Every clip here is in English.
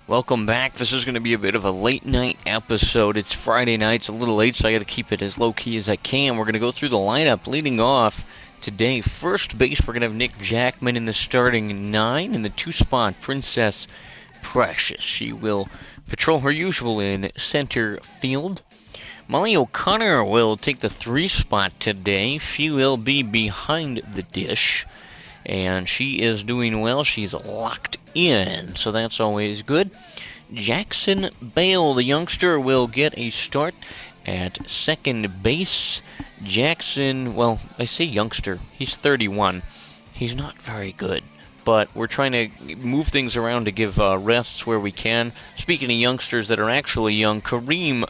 Welcome back. This is going to be a bit of a late night episode. It's Friday night. It's a little late, so I got to keep it as low key as I can. We're going to go through the lineup leading off today. First base, we're going to have Nick Jackman in the starting 9. In the 2 spot, Princess Precious. She will patrol her usual in center field. Molly O'Connor will take the 3 spot today. She will be behind the dish. And she is doing well. She's locked in, so that's always good. Jackson Bale, the youngster, will get a start at second base. Jackson, well, I say youngster. He's 31. He's not very good, but we're trying to move things around to give rests where we can. Speaking of youngsters that are actually young, Kareem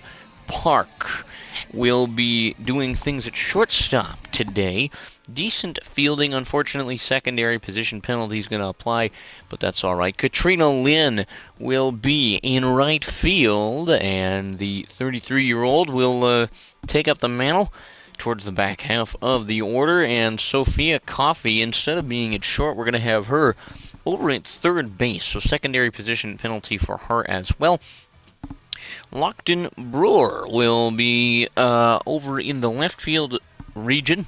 Park will be doing things at shortstop today. Decent fielding, unfortunately secondary position penalty is going to apply, but that's all right. Katrina Lynn will be in right field, and the 33-year-old will take up the mantle towards the back half of the order. And Sophia Coffey, instead of being at short, we're going to have her over at third base, so secondary position penalty for her as well. Lockton Brewer will be over in the left field region.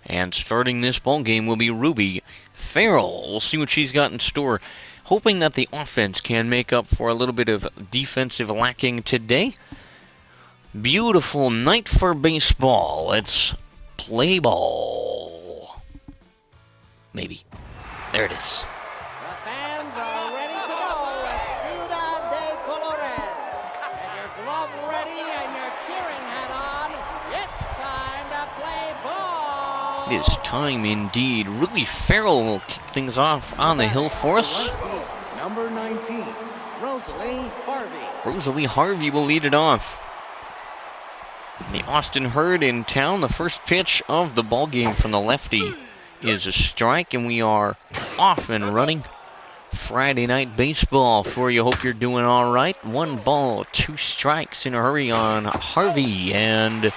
And starting this ball game will be Ruby Farrell. We'll see what she's got in store. Hoping that the offense can make up for a little bit of defensive lacking today. Beautiful night for baseball. Let's play ball. Maybe. There it is. The fans are ready to go at Ciudad de Colores. And your glove ready and your cheering hat on. It's time to play ball. It is time indeed. Ruby Farrell will kick things off on the hill for us. Number 19, Rosalie Harvey. Rosalie Harvey will lead it off. The Austin Herd in town. The first pitch of the ball game from the lefty is a strike, and we are off and running. Friday night baseball for you. Hope you're doing all right. 1 ball, 2 strikes in a hurry on Harvey, and a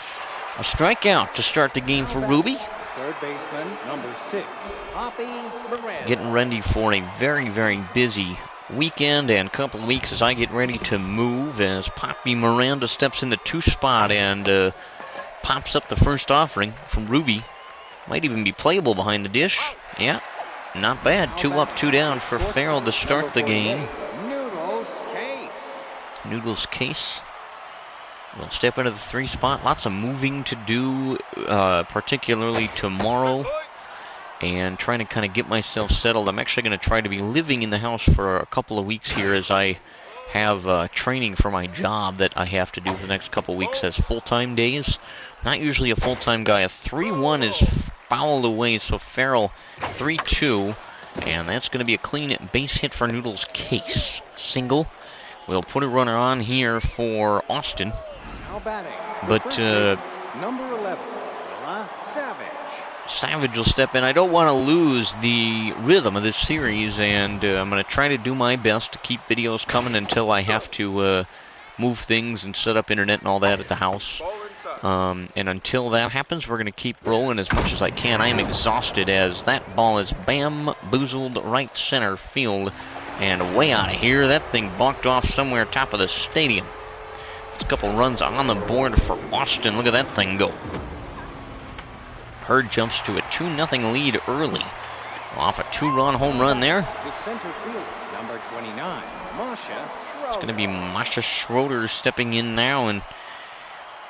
strikeout to start the game for Ruby. Third baseman, number 6, Poppy Miranda. Getting ready for a very, very busy weekend and couple of weeks as I get ready to move, as Poppy Miranda steps in the 2 spot and pops up the first offering from Ruby. Might even be playable behind the dish. Yeah, not bad. 2 up, 2 down for Farrell to start the game. Noodles Case will step into the 3 spot. Lots of moving to do, particularly tomorrow, and trying to kind of get myself settled. I'm actually going to try to be living in the house for a couple of weeks here, as I have training for my job that I have to do for the next couple of weeks as full-time days. Not usually a full-time guy. A 3-1 is fouled away, so Farrell 3-2, and that's going to be a clean base hit for Noodles Case. Single. We'll put a runner on here for Austin. But number 11, Savage. Savage will step in. I don't want to lose the rhythm of this series, and I'm going to try to do my best to keep videos coming until I have to move things and set up internet and all that at the house. And until that happens, we're going to keep rolling as much as I can. I am exhausted as that ball is bamboozled right center field and way out of here. That thing bunked off somewhere top of the stadium. A couple runs on the board for Austin. Look at that thing go. Herd jumps to a 2-0 lead early. Off a 2-run home run there. The center fielder, number 29, Masha Schroeder. It's going to be Masha Schroeder stepping in now, and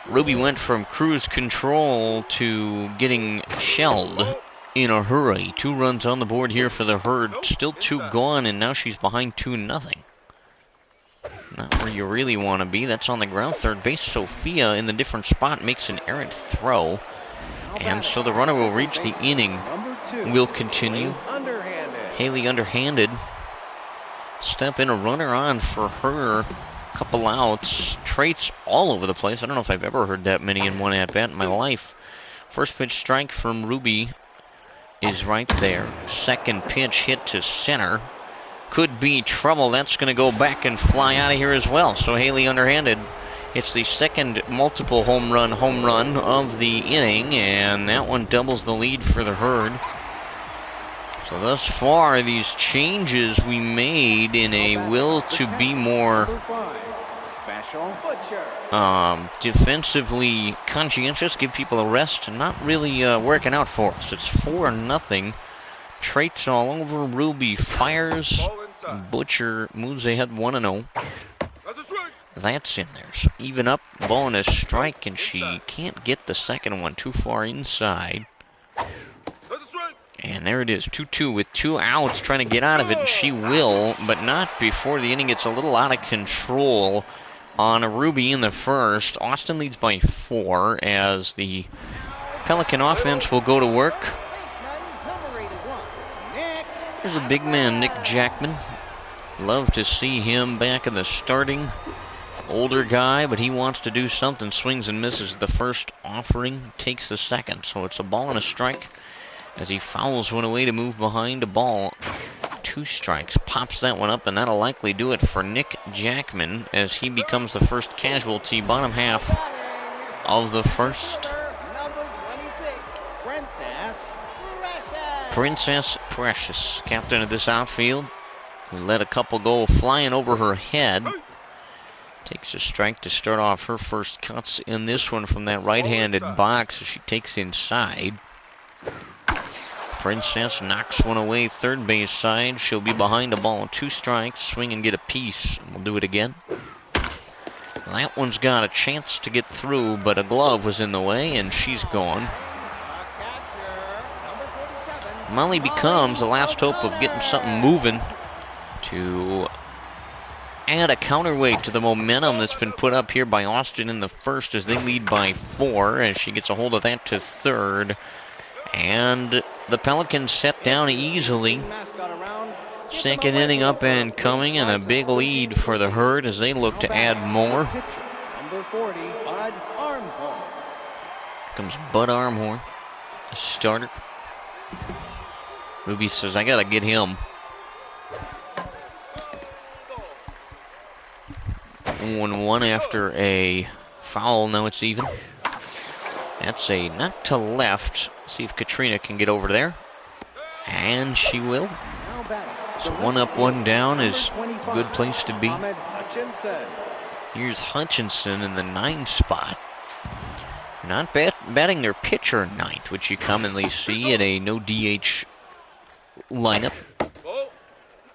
Ruby went from cruise control to getting shelled in a hurry. 2 runs on the board here for the Herd. Still 2 gone, and now she's behind 2-0. Not where you really want to be. That's on the ground. Third base, Sophia in the different spot makes an errant throw. And so the runner will reach the inning. Will continue. Haley underhanded. Step in, a runner on for her. Couple outs. Traits all over the place. I don't know if I've ever heard that many in one at-bat in my life. First pitch strike from Ruby is right there. Second pitch hit to center. Could be trouble. That's going to go back and fly out of here as well. So Haley underhanded. It's the second multiple home run of the inning, and that one doubles the lead for the Herd. So thus far, these changes we made in a will to be more defensively conscientious, give people a rest, not really working out for us. It's 4-0. Traits all over. Ruby fires. Butcher moves ahead 1-0. That's in there. So even up, bonus strike, and she can't get the second one too far inside. And there it is, 2-2 with 2 outs, trying to get out of it, and she will, but not before the inning gets a little out of control on Ruby in the first. Austin leads by 4 as the Pelican offense will go to work. There's a big man, Nick Jackman. Love to see him back in the starting. Older guy, but he wants to do something. Swings and misses the first offering, takes the second. So it's a ball and a strike as he fouls one away to move behind a ball. 2 strikes, pops that one up, and that'll likely do it for Nick Jackman as he becomes the first casualty, bottom half of the first. Number 26, Princess Precious, captain of this outfield, who let a couple go flying over her head. Takes a strike to start off her first cuts in this one from that right-handed box as she takes inside. Princess knocks one away third base side. She'll be behind the ball. 2 strikes. Swing and get a piece. We'll do it again. That one's got a chance to get through, but a glove was in the way, and she's gone. Molly becomes the last hope of getting something moving to add a counterweight to the momentum that's been put up here by Austin in the first as they lead by 4 as she gets a hold of that to third. And the Pelicans set down easily. Second inning up and coming, and a big lead for the Herd as they look to add more. Number 40, Bud Armhorn. Comes Bud Armhorn, a starter. Ruby says, I gotta get him. 1-1 after a foul. Now it's even. That's a knock to left. See if Katrina can get over there. And she will. So 1 up, 1 down is a good place to be. Here's Hutchinson in the 9 spot. Not batting their pitcher ninth, which you commonly see in a no DH lineup.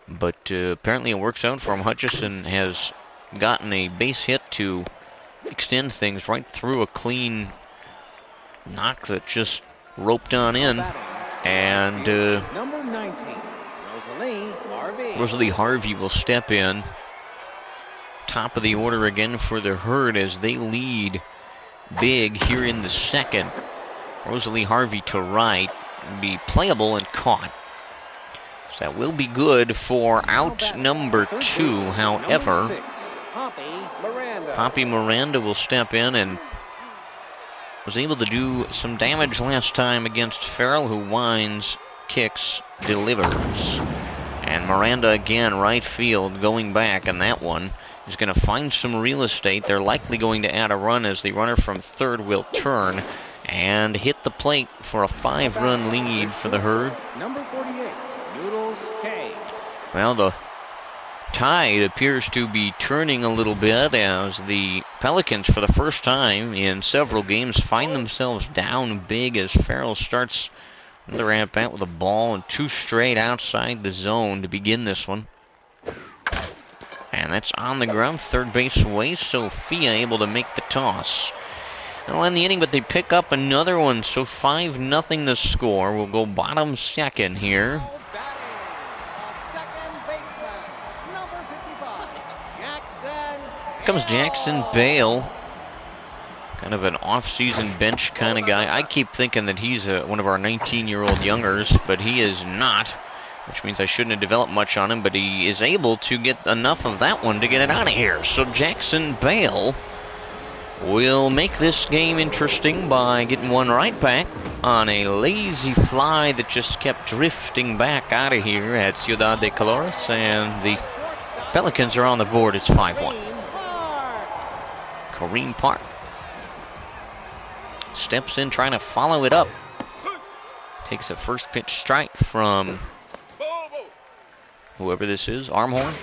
But apparently it works out for him. Hutchinson has gotten a base hit to extend things right through a clean knock that just roped on in. And number 19, Rosalie Harvey will step in. Top of the order again for the Herd as they lead big here in the second. Rosalie Harvey to right, be playable and caught. So that will be good for out number 2. However, Poppy Miranda will step in and was able to do some damage last time against Farrell, who winds, kicks, delivers. And Miranda again, right field, going back, and that one is going to find some real estate. They're likely going to add a run as the runner from third will turn and hit the plate for a 5-run lead for the Herd. Number 48, Noodles Case. Well, the tide appears to be turning a little bit as the Pelicans, for the first time in several games, find themselves down big as Farrell starts another at-bat with a ball and 2 straight outside the zone to begin this one. And that's on the ground, third base away. Sophia able to make the toss. They'll end the inning, but they pick up another one, so 5-0 the score. We'll go bottom second here. Here comes Jackson Bale. Kind of an off-season bench kind of guy. I keep thinking that he's one of our 19-year-old youngers, but he is not, which means I shouldn't have developed much on him, but he is able to get enough of that one to get it out of here. So Jackson Bale will make this game interesting by getting one right back on a lazy fly that just kept drifting back out of here at Ciudad de Colores, and the Pelicans are on the board. It's 5-1. Kareem Park steps in trying to follow it up. Takes a first pitch strike from whoever this is. Arm horn.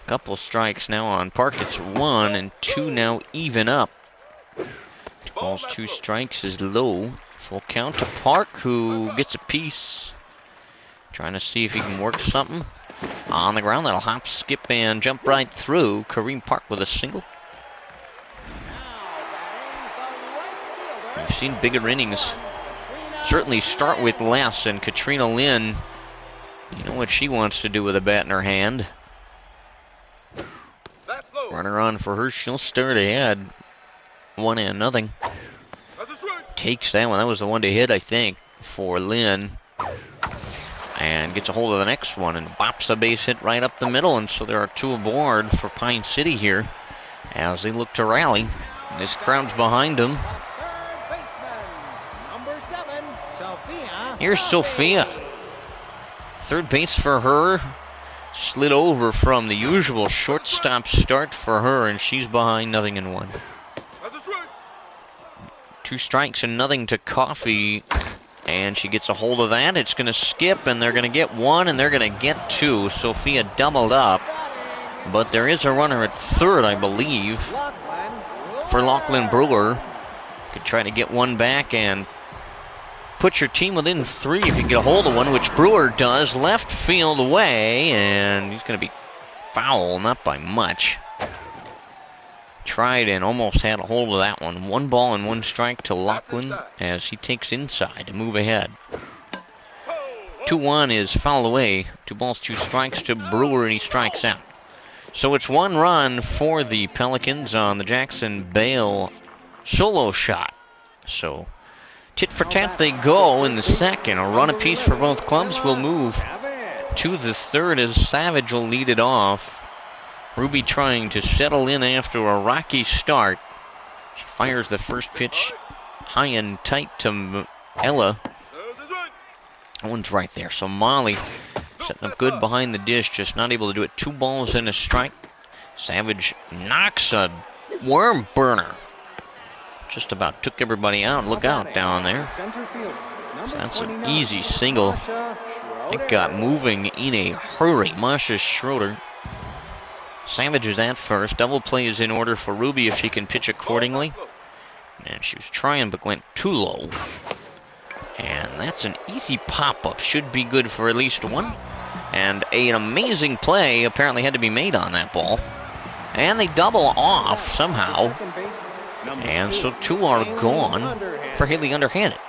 Couple strikes now on Park. It's 1 and 2 now even up. 2 balls, 2 strikes is low. Full count to Park, who gets a piece. Trying to see if he can work something. On the ground, that'll hop, skip, and jump right through. Kareem Park with a single. We've seen bigger innings certainly start with less, and Katrina Lynn, you know what she wants to do with a bat in her hand. Runner on for her, she'll start ahead. 1-0. Takes that one. That was the one to hit, I think, for Lynn. And gets a hold of the next one and bops a base hit right up the middle. And so there are 2 aboard for Pine City here as they look to rally. And this crowd's behind them. Here's Sophia. Third base for her. Slid over from the usual shortstop start for her, and she's behind 0-1. 2 strikes and nothing to Coffee, and she gets a hold of that. It's going to skip, and they're going to get 1, and they're going to get 2. Sophia doubled up, but there is a runner at third, I believe, for Lachlan Brewer. Could try to get 1 back and put your team within 3 if you can get a hold of one, which Brewer does. Left field away, and he's going to be foul, not by much. Tried and almost had a hold of that one. 1 ball and 1 strike to Lachlan as he takes inside to move ahead. 2-1 is foul away. 2 balls, 2 strikes to Brewer, and he strikes out. So it's 1 run for the Pelicans on the Jackson Bale solo shot. So tit for tat they go in the second. A run apiece for both clubs will move to the third as Savage will lead it off. Ruby trying to settle in after a rocky start. She fires the first pitch high and tight to Ella. That one's right there. So Molly setting up good behind the dish, just not able to do it. 2 balls and a strike. Savage knocks a worm burner. Just about took everybody out. Look out down there. So that's an easy single. It got moving in a hurry. Masha Schroeder. Savage is at first. Double play is in order for Ruby if she can pitch accordingly. And she was trying but went too low. And that's an easy pop-up. Should be good for at least 1. And an amazing play apparently had to be made on that ball. And they double off somehow. And so 2 are gone for Haley underhanded.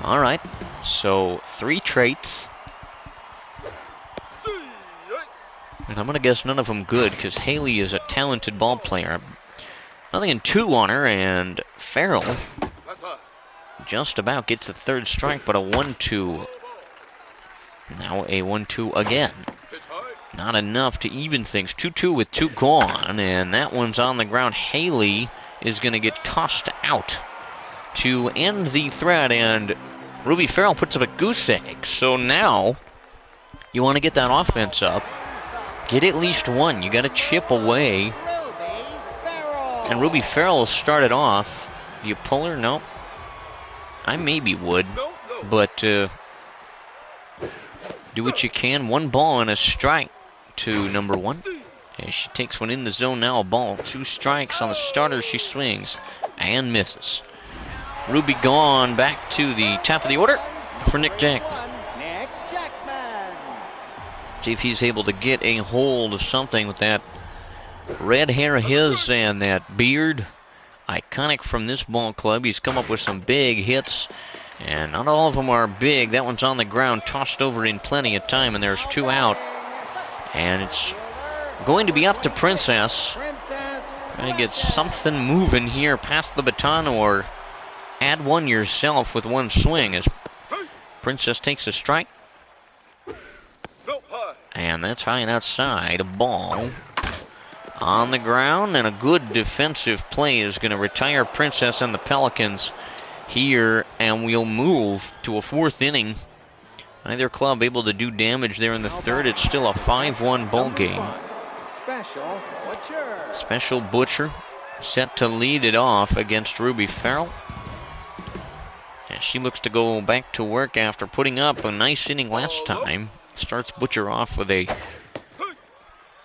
All right, so 3 traits. And I'm going to guess none of them good because Haley is a talented ball player. 0-2 on her, and Farrell just about gets the 3rd strike, but a 1-2. Now a 1-2 again. Not enough to even things. 2-2 with 2 gone, and that one's on the ground. Haley is going to get tossed out to end the threat, and Ruby Farrell puts up a goose egg. So now you want to get that offense up. Get at least 1. You got to chip away. And Ruby Farrell started off. Do you pull her? No. I maybe would, but do what you can. 1 ball and a strike to number 1. And she takes one in the zone now. A ball. 2 strikes on the starter. She swings and misses. Ruby gone back to the top of the order for Nick Jackman. See if he's able to get a hold of something with that red hair of his and that beard. Iconic from this ball club. He's come up with some big hits, and not all of them are big. That one's on the ground, tossed over in plenty of time, and there's 2 out. And it's going to be up to Princess. Trying to get something moving here, pass the baton or add 1 yourself with 1 swing as Princess takes a strike. And that's high and outside. A ball on the ground, and a good defensive play is going to retire Princess and the Pelicans here, and we'll move to a 4th inning. Neither club able to do damage there in the 3rd. It's still a 5-1 ball game. Special Butcher set to lead it off against Ruby Farrell. She looks to go back to work after putting up a nice inning last time. Starts Butcher off with a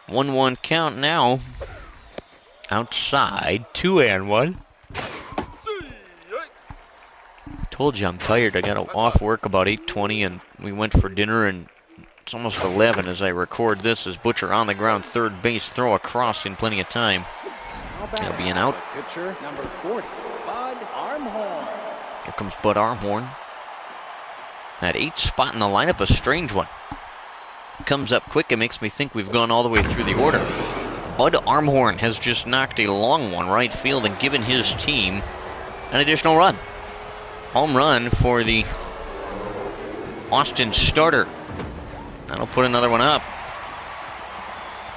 1-1 count now. Outside, 2-1. Told you I'm tired. I got off work about 8:20 and we went for dinner, and it's almost 11 as I record this. As Butcher on the ground, third base, throw across in plenty of time. He'll be an out. Pitcher number 40, Bud Armhorn. Here comes Bud Armhorn. That 8th spot in the lineup, a strange one. Comes up quick. It makes me think we've gone all the way through the order. Bud Armhorn has just knocked a long one right field and given his team an additional run. Home run for the Austin starter. That'll put another one up.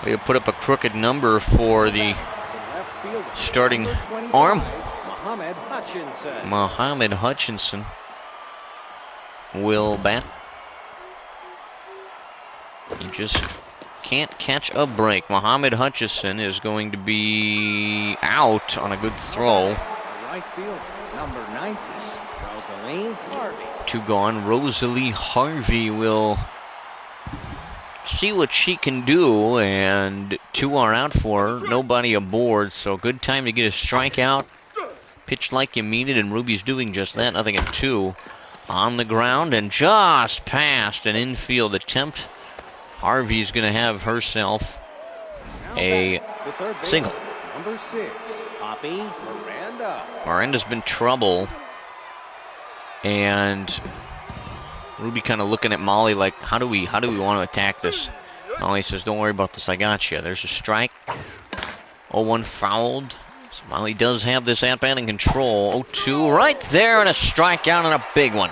We'll put up a crooked number for the starting arm. Muhammad Hutchinson will bat. He just can't catch a break. Muhammad Hutchinson is going to be out on a good throw. Right field, number 90, Rosalie Harvey. 2 gone. Rosalie Harvey will see what she can do, and 2 are out for her. Nobody aboard, so good time to get a strikeout. Pitched like you mean it, and Ruby's doing just that. Nothing at 2. On the ground and just past an infield attempt. Harvey's going to have herself a single. Number 6, Poppy Miranda. Miranda's been trouble, and Ruby kind of looking at Molly like, how do we want to attack this? Molly says, don't worry about this, I got you. There's a strike. 0-1 fouled. So Molly does have this at-bat in control. 0-2 right there, and a strikeout, and a big one.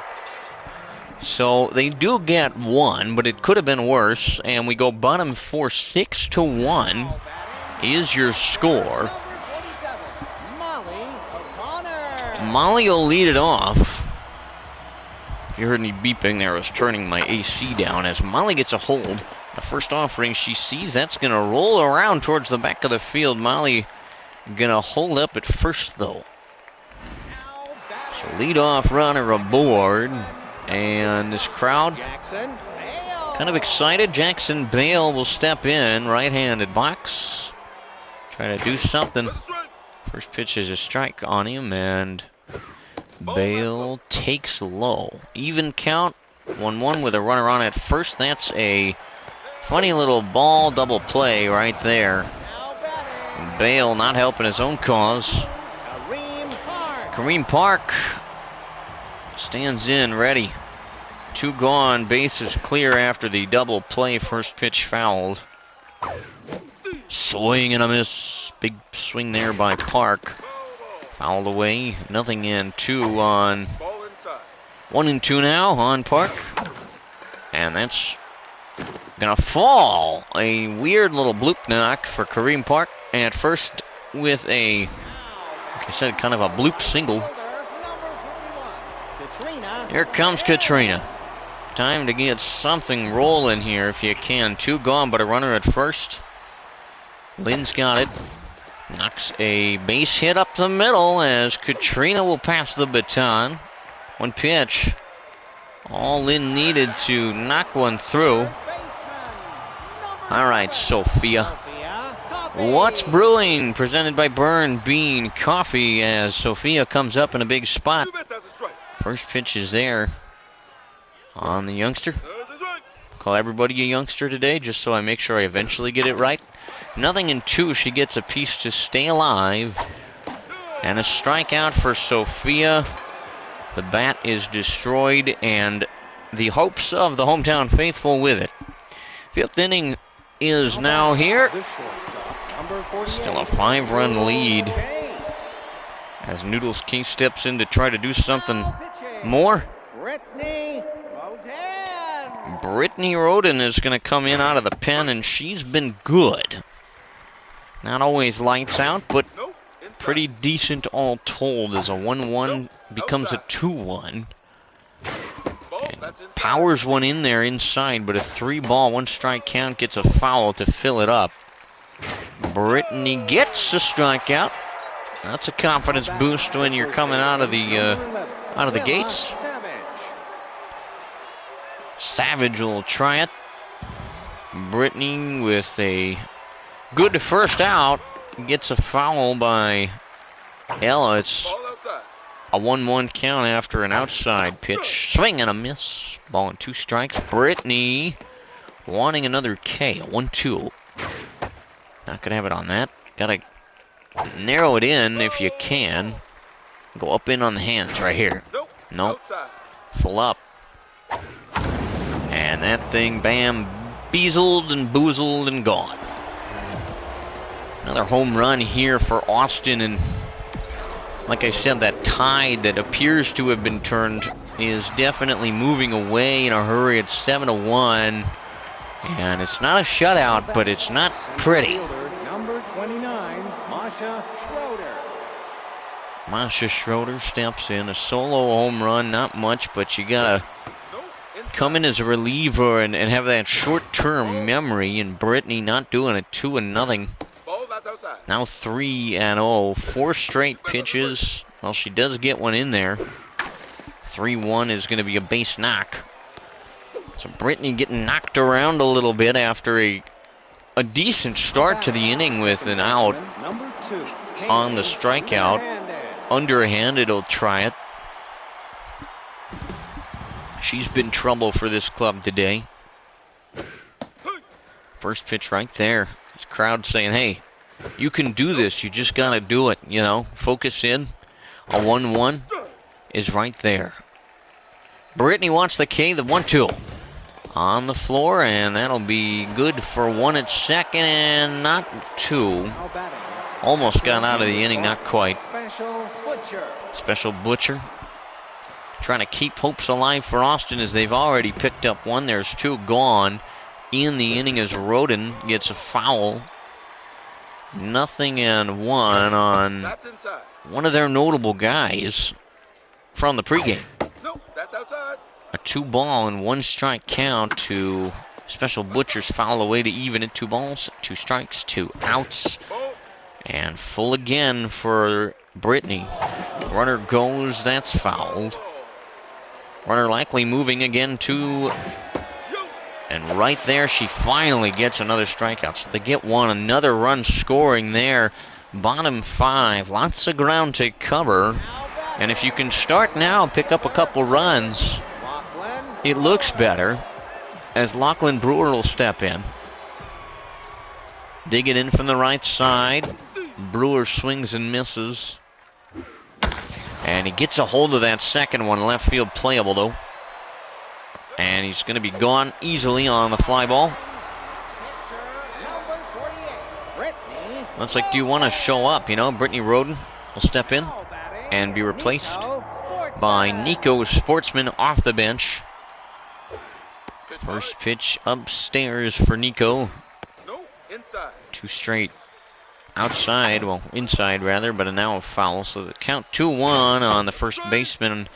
So they do get 1, but it could have been worse, and we go bottom 4, 6-1 is your score. Molly will lead it off. If you heard any beeping there, I was turning my AC down. As Molly gets a hold, the first offering she sees, that's going to roll around towards the back of the field. Molly going to hold up at first, though. So leadoff runner aboard. And this crowd kind of excited. Jackson Bale will step in, right-handed box. Try to do something. First pitch is a strike on him, and Bale takes low. Even count, 1-1 with a runner on at first. That's a funny little ball double play right there. Bale not helping his own cause. Kareem Park stands in, ready. 2 gone, bases clear after the double play. First pitch fouled. Swing and a miss. Big swing there by Park. Fouled away, nothing in. 2 on. 1-2 now on Park. And that's gonna fall. A weird little bloop knock for Kareem Park. At first with a, like I said, kind of a bloop single. Here comes Katrina. Time to get something rolling here if you can. 2 gone, but a runner at first. Lynn's got it. Knocks a base hit up the middle as Katrina will pass the baton. 1 pitch. All Lynn needed to knock one through. All right, Sophia. What's brewing? Presented by Burn Bean Coffee as Sophia comes up in a big spot. First pitch is there on the youngster. Call everybody a youngster today just so I make sure I eventually get it right. Nothing in 2. She gets a piece to stay alive. And a strikeout for Sophia. The bat is destroyed, and the hopes of the hometown faithful with it. 5th inning is now here. Still a 5-run lead. As Noodles King steps in to try to do something more. Brittany Roden is going to come in out of the pen, and she's been good. Not always lights out, but pretty decent all told, as a 1-1 becomes a 2-1. Powers one in there inside, but a 3-ball, 1-strike count gets a foul to fill it up. Brittany gets a strikeout. That's a confidence boost when you're coming out of the out of the gates. Savage will try it. Brittany with a good first out. Gets a foul by Ella. It's a 1-1 count after an outside pitch. Swing and a miss. Ball and 2 strikes. Brittany wanting another K. A 1-2. Not going to have it on that. Got to narrow it in if you can. Go up in on the hands right here. Nope. Full up. And that thing, bam, beazled and boozled and gone. Another home run here for Austin. And like I said, that tide that appears to have been turned is definitely moving away in a hurry. It's 7-1. And it's not a shutout, but it's not pretty. Number 29, Masha Schroeder. Masha Schroeder steps in. A solo home run, not much, but you gotta come in as a reliever and have that short-term memory. And Brittany not doing it. 2-0. Now 3-0. 4 straight pitches. Well, she does get one in there. 3-1 is going to be a base knock. So Brittany getting knocked around a little bit after a decent start to the inning with an out on the strikeout. Underhanded, will try it. She's been trouble for this club today. First pitch right there. This crowd saying, hey, you can do this. You just got to do it, you know. Focus in. A 1-1 is right there. Brittany wants the K, the 1-2. On the floor, and that'll be good for 1 at second, and not 2. Almost got out of the inning, not quite. Special Butcher. Trying to keep hopes alive for Austin as they've already picked up 1. There's 2 gone in the inning as Roden gets a foul. 0-1 on one of their notable guys from the pregame. No, that's outside. A 2-ball and 1 strike count to Special Butcher's foul away to even it. 2 balls, 2 strikes, 2 outs. And full again for Brittany. Runner goes, that's fouled. Runner likely moving again to... And right there, she finally gets another strikeout. So they get 1, another run scoring there. Bottom 5, lots of ground to cover. And if you can start now, pick up a couple runs, it looks better as Lachlan Brewer will step in. Dig it in from the right side. Brewer swings and misses. And he gets a hold of that second one. Left field playable, though. And he's going to be gone easily on the fly ball. Looks like, do you want to show up? You know, Brittany Roden will step in and be replaced by Nico Sportsman off the bench. First pitch upstairs for Nico. 2 straight outside, well, inside rather, but now a foul. So the count 2-1 on the first baseman.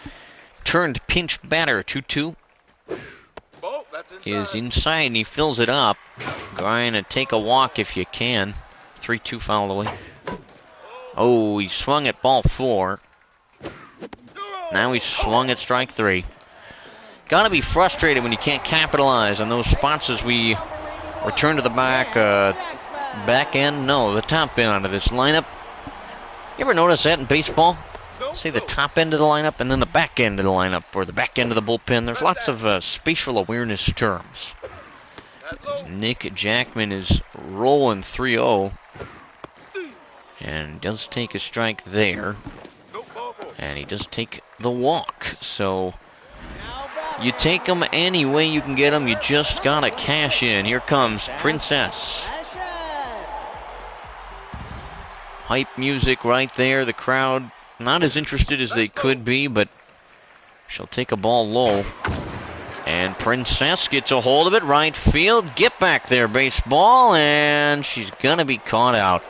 Turned pinch batter. 2-2 is inside, and he fills it up. Going to take a walk if you can. 3-2 foul away. Oh, he swung at ball 4. Now he swung at strike 3. Gotta be frustrated when you can't capitalize on those spots as we return to the back end. No, the top end of this lineup. You ever notice that in baseball? Say the top end of the lineup and then the back end of the lineup, or the back end of the bullpen. There's lots of spatial awareness terms. Nick Jackman is rolling 3-0. And does take a strike there. And he does take the walk. So you take them any way you can get them. You just gotta cash in. Here comes Princess. Hype music right there. The crowd not as interested as they could be, but she'll take a ball low. And Princess gets a hold of it. Right field. Get back there, baseball. And she's gonna be caught out.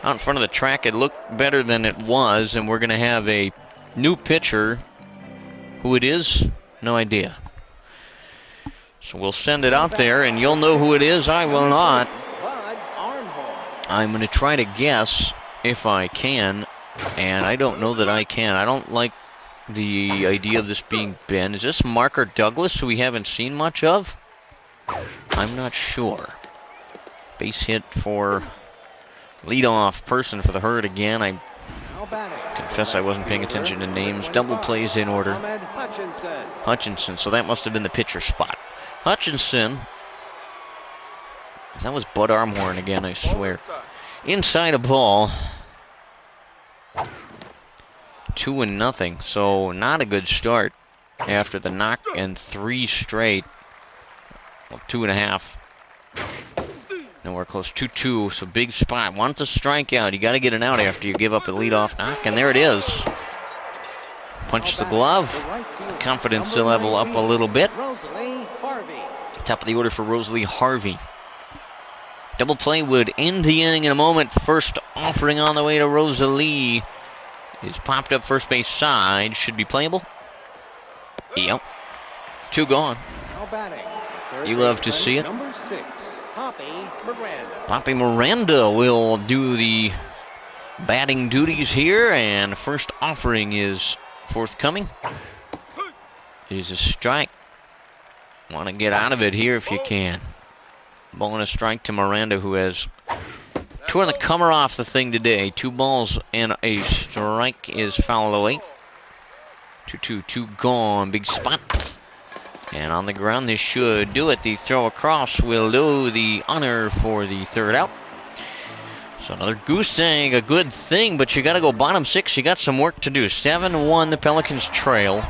Out in front of the track, it looked better than it was, and we're going to have a new pitcher. Who it is, no idea. So we'll send it out there, and you'll know who it is. I will not. I'm going to try to guess if I can, and I don't know that I can. I don't like the idea of this being Ben. Is this Marker Douglas, who we haven't seen much of? I'm not sure. Base hit for leadoff person for the Herd again. I confess I wasn't paying attention to names. Double plays in order. Hutchinson, so that must have been the pitcher spot. Hutchinson. That was Bud Armhorn again, I swear. Inside a ball. 2-0, so not a good start after the knock and 3 straight. Well, 2.5. Nowhere close. 2-2, so big spot. Want to strike out. You got to get an out after you give up a leadoff knock, and there it is. Punch the glove. The confidence level up a little bit. Top of the order for Rosalie Harvey. Double play would end the inning in a moment. First offering on the way to Rosalie is popped up first base side. Should be playable. Yep. 2 gone. You love to see it. Number 6, Poppy Miranda. Poppy Miranda will do the batting duties here, and first offering is forthcoming. Is a strike. Want to get out of it here if you can. Ball and a strike to Miranda, who has torn the cover off the thing today. 2 balls and a strike is foul away. 2-2, 2 gone. Big spot. And on the ground, this should do it. The throw across will do the honor for the 3rd out. So another goose egg, a good thing, but you got to go bottom 6. You got some work to do. 7-1, the Pelicans trail.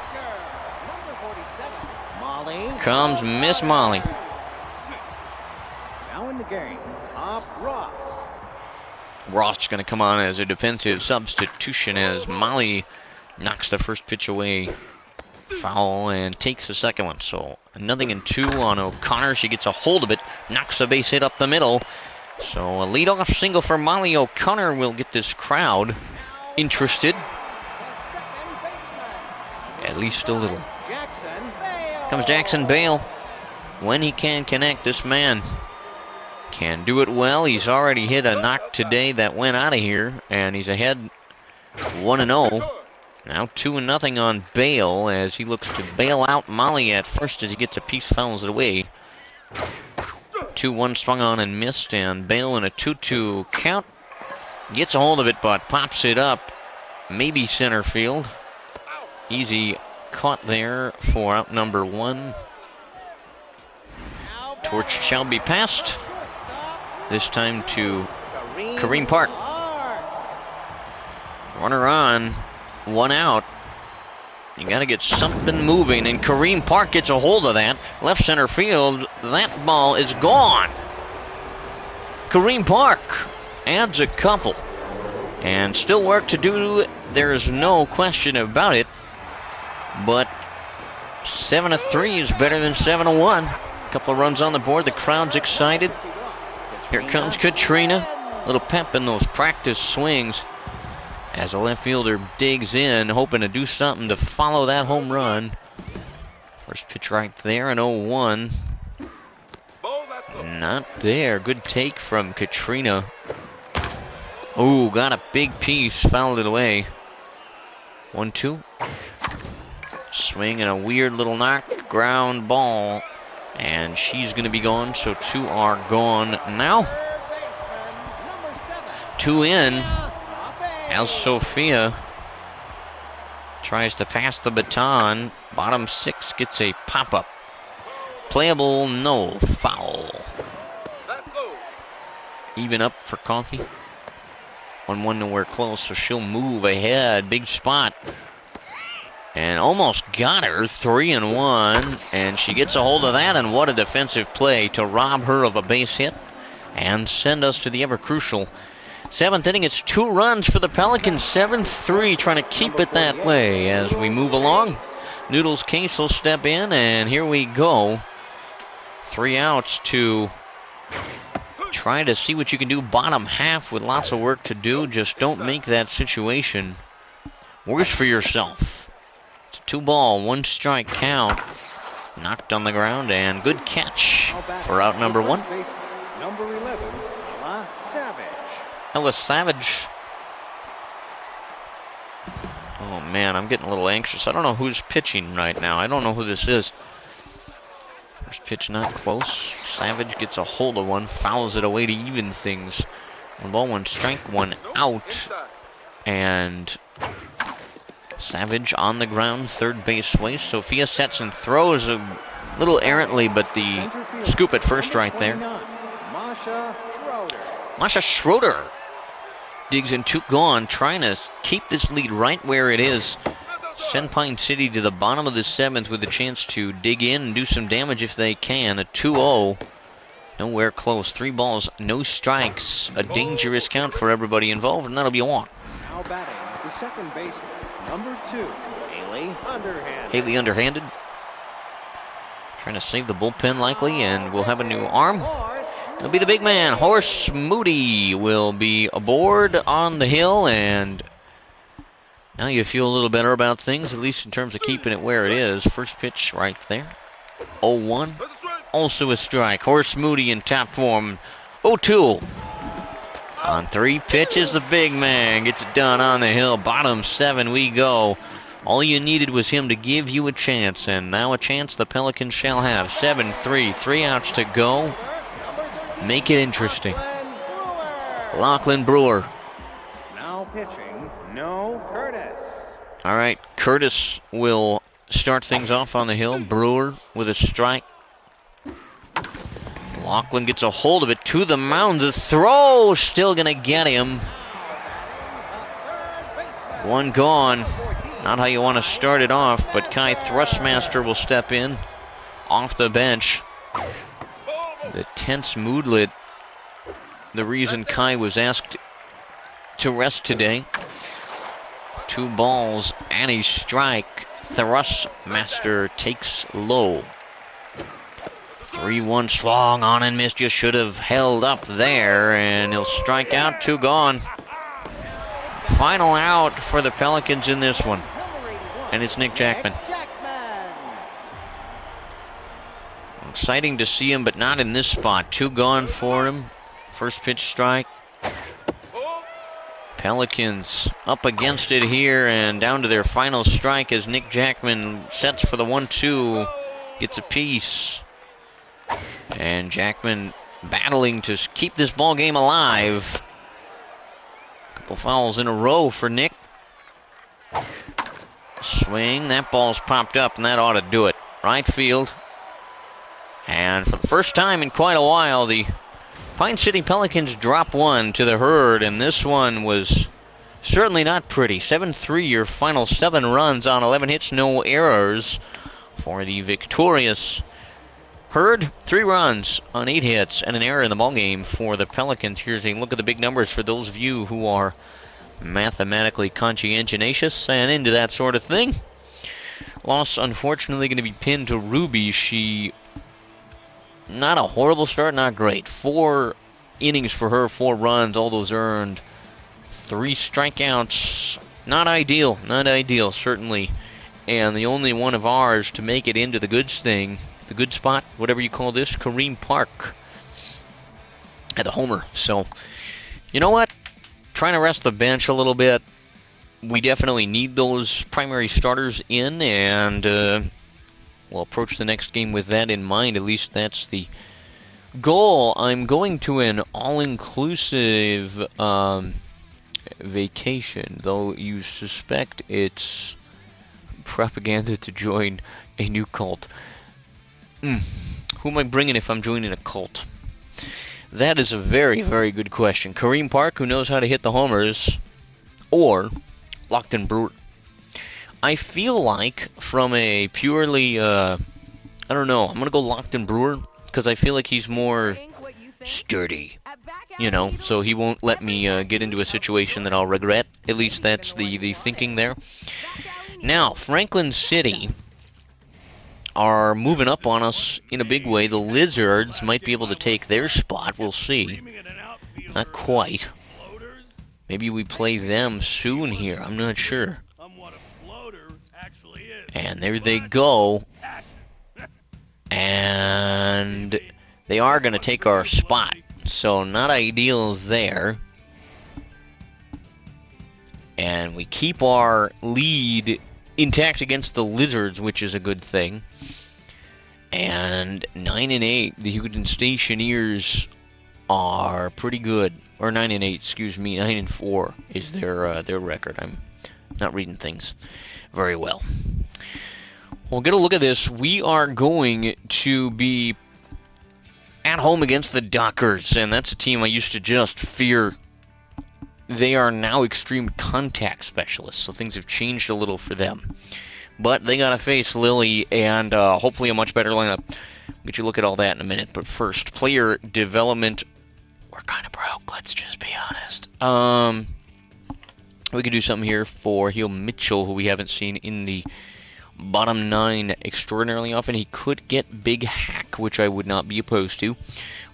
Comes Miss Molly. Now in the game, top Ross. Ross going to come on as a defensive substitution as Molly knocks the first pitch away. Foul and takes the second one. So 0-2 on O'Connor. She gets a hold of it, knocks a base hit up the middle. So a leadoff single for Molly O'Connor will get this crowd interested. At least a little. Comes Jackson Bale. When he can connect, this man can do it well. He's already hit a knock today that went out of here, and he's ahead 1-0. Now 2-0 on Bale as he looks to bail out Molly at first as he gets a piece, fouls it away. 2-1 swung on and missed, and Bale in a 2-2 count. Gets a hold of it, but pops it up. Maybe center field. Easy caught there for out number 1. Torch shall be passed. This time to Kareem Park. Runner on. 1 out. You got to get something moving, and Kareem Park gets a hold of that. Left center field. That ball is gone. Kareem Park adds a couple. And still work to do. There is no question about it. But 7-3 is better than 7-1. A couple of runs on the board. The crowd's excited. Here comes Katrina. Little pep in those practice swings as a left fielder digs in, hoping to do something to follow that home run. First pitch right there, an 0-1. Not there. Good take from Katrina. Oh, got a big piece, fouled it away. 1-2. Swing and a weird little knock, ground ball. And she's going to be gone, so 2 are gone now. 2 in. As Sophia tries to pass the baton. Bottom 6 gets a pop-up. Playable, no. Foul. Even up for Coffee. 1-1 nowhere close, so she'll move ahead. Big spot. And almost got her. 3-1. And she gets a hold of that, and what a defensive play to rob her of a base hit and send us to the ever-crucial 7th inning. It's 2 runs for the Pelicans. 7-3, trying to keep it that way as we move along. Noodles Case will step in, and here we go. 3 outs to try to see what you can do bottom half with lots of work to do. Just don't make that situation worse for yourself. It's a 2-ball, 1-strike count. Knocked on the ground, and good catch for out number 1. Number 11, Savage. Ella Savage. Oh man, I'm getting a little anxious. I don't know who's pitching right now. I don't know who this is. First pitch not close. Savage gets a hold of one, fouls it away to even things. 1 ball, 1 strike, 1 out. And Savage on the ground, third base way. Sophia sets and throws a little errantly, but the scoop at first right there. Masha Schroeder digs in 2 gone, trying to keep this lead right where it is. Send Pine City to the bottom of the 7th with a chance to dig in and do some damage if they can. A 2-0. Nowhere close. 3 balls, no strikes. A dangerous count for everybody involved, and that'll be a walk. Now batting, the second baseman, number 2, Haley underhanded. Haley underhanded. Trying to save the bullpen likely, and we'll have a new arm. It'll be the big man. Horace Moody will be aboard on the hill, and now you feel a little better about things, at least in terms of keeping it where it is. First pitch right there. 0-1. Also a strike. Horace Moody in top form. 0-2. On 3 pitches, the big man gets it done on the hill. Bottom 7 we go. All you needed was him to give you a chance, and now a chance the Pelicans shall have. 7-3, 3 outs to go. Make it interesting. Lachlan Brewer. Now pitching, no Curtis. All right, Curtis will start things off on the hill. Brewer with a strike. Lachlan gets a hold of it to the mound. The throw still going to get him. 1 gone. Not how you want to start it off, but Kai Thrustmaster will step in off the bench. The tense moodlet, the reason Kai was asked to rest today. 2 balls and a strike. Thrustmaster takes low. 3-1 swung on and missed. You should have held up there, and he'll strike out. 2 gone. Final out for the Pelicans in this one, and it's Nick Jackman. Exciting to see him, but not in this spot. 2 gone for him. First pitch strike. Pelicans up against it here and down to their final strike as Nick Jackman sets for the 1-2. Gets a piece. And Jackman battling to keep this ball game alive. Couple fouls in a row for Nick. Swing. That ball's popped up, and that ought to do it. Right field. And for the first time in quite a while, the Pine City Pelicans drop 1 to the Herd, and this one was certainly not pretty. 7-3, your final 7 runs on 11 hits, no errors for the victorious Herd. 3 runs on 8 hits and an error in the ballgame for the Pelicans. Here's a look at the big numbers for those of you who are mathematically conscientious and into that sort of thing. Loss, unfortunately, going to be pinned to Ruby. She... not a horrible start, not great. 4 innings for her, 4 runs, all those earned. 3 strikeouts. Not ideal, certainly. And the only one of ours to make it into the goods thing, the good spot, whatever you call this, Kareem Park at the homer. So, you know what? Trying to rest the bench a little bit. We definitely need those primary starters in, and we'll approach the next game with that in mind. At least that's the goal. I'm going to an all-inclusive vacation, though you suspect it's propaganda to join a new cult. Who am I bringing if I'm joining a cult? That is a very, very good question. Kareem Park, who knows how to hit the homers, or Lachlan Brewer. I feel like from a purely, I don't know, I'm going to go Lachlan Brewer, because I feel like he's more sturdy, you know, so he won't let me get into a situation that I'll regret. At least that's the thinking there. Now, Franklin City are moving up on us in a big way. The Lizards might be able to take their spot. We'll see. Not quite. Maybe we play them soon here. I'm not sure. And there they go. And they are going to take our spot. So not ideal there. And we keep our lead intact against the Lizards, which is a good thing. And 9-8, the Houston Stationeers are pretty good. Or 9-8, excuse me, 9-4 is their record. I'm not reading things very well. Well, get a look at this. We are going to be at home against the Dockers, and that's a team I used to just fear. They are now extreme contact specialists, so things have changed a little for them. But they got to face Lily and hopefully a much better lineup. We'll get you a look at all that in a minute. But first, player development. We're kind of broke, let's just be honest. We could do something here for Heel Mitchell, who we haven't seen in the bottom 9 extraordinarily often. He could get Big Hack, which I would not be opposed to.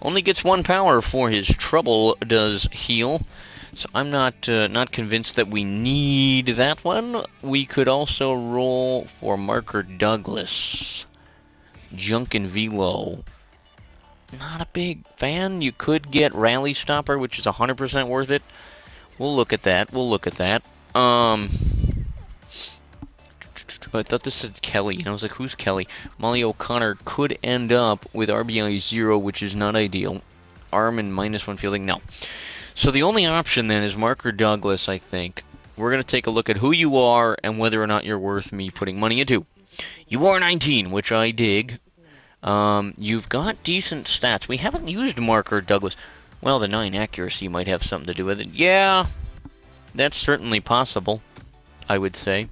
Only gets 1 power for his trouble, does Heel. So I'm not convinced that we need that one. We could also roll for Marker Douglas. Junk and Velo. Not a big fan. You could get Rally Stopper, which is 100% worth it. We'll look at that. I thought this said Kelly, and I was like, who's Kelly? Molly O'Connor could end up with RBI 0, which is not ideal. Arm and -1 fielding, no. So the only option then is Marker Douglas, I think. We're going to take a look at who you are and whether or not you're worth me putting money into. You are 19, which I dig. You've got decent stats. We haven't used Marker Douglas. Well, the 9 accuracy might have something to do with it. Yeah, that's certainly possible, I would say.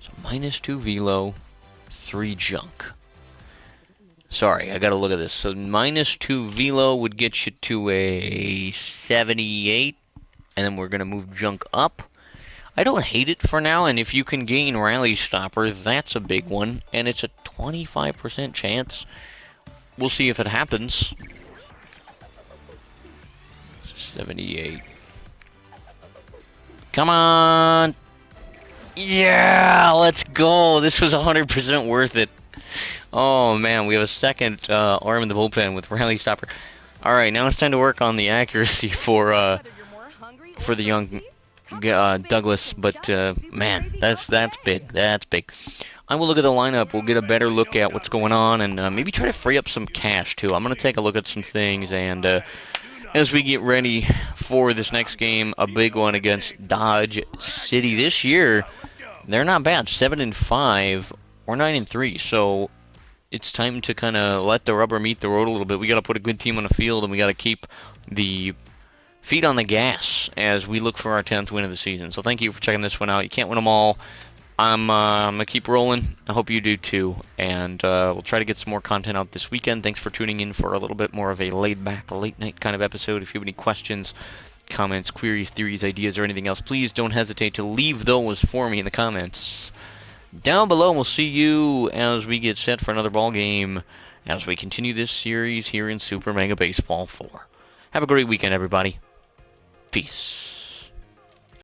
So -2 velo, 3 junk. Sorry, I gotta look at this. So -2 velo would get you to a 78, and then we're gonna move junk up. I don't hate it for now, and if you can gain Rally Stopper, that's a big one, and it's a 25% chance. We'll see if it happens. 78. Come on! Yeah, let's go! This was 100% worth it. Oh man, we have a second arm in the bullpen with Rally Stopper. Alright, now it's time to work on the accuracy for the young Douglas, but man, that's big. That's big. I will look at the lineup. We'll get a better look at what's going on, and maybe try to free up some cash too. I'm going to take a look at some things, and as we get ready for this next game, a big one against Dodge City this year, they're not bad. 7-5 or 9-3. So it's time to kind of let the rubber meet the road a little bit. We got to put a good team on the field, and we got to keep the feet on the gas as we look for our 10th win of the season. So thank you for checking this one out. You can't win them all. I'm gonna keep rolling. I hope you do too, and we'll try to get some more content out this weekend. Thanks for tuning in for a little bit more of a laid-back, late-night kind of episode. If you have any questions, comments, queries, theories, ideas, or anything else, please don't hesitate to leave those for me in the comments down below. We'll see you as we get set for another ball game as we continue this series here in Super Mega Baseball 4. Have a great weekend, everybody. Peace.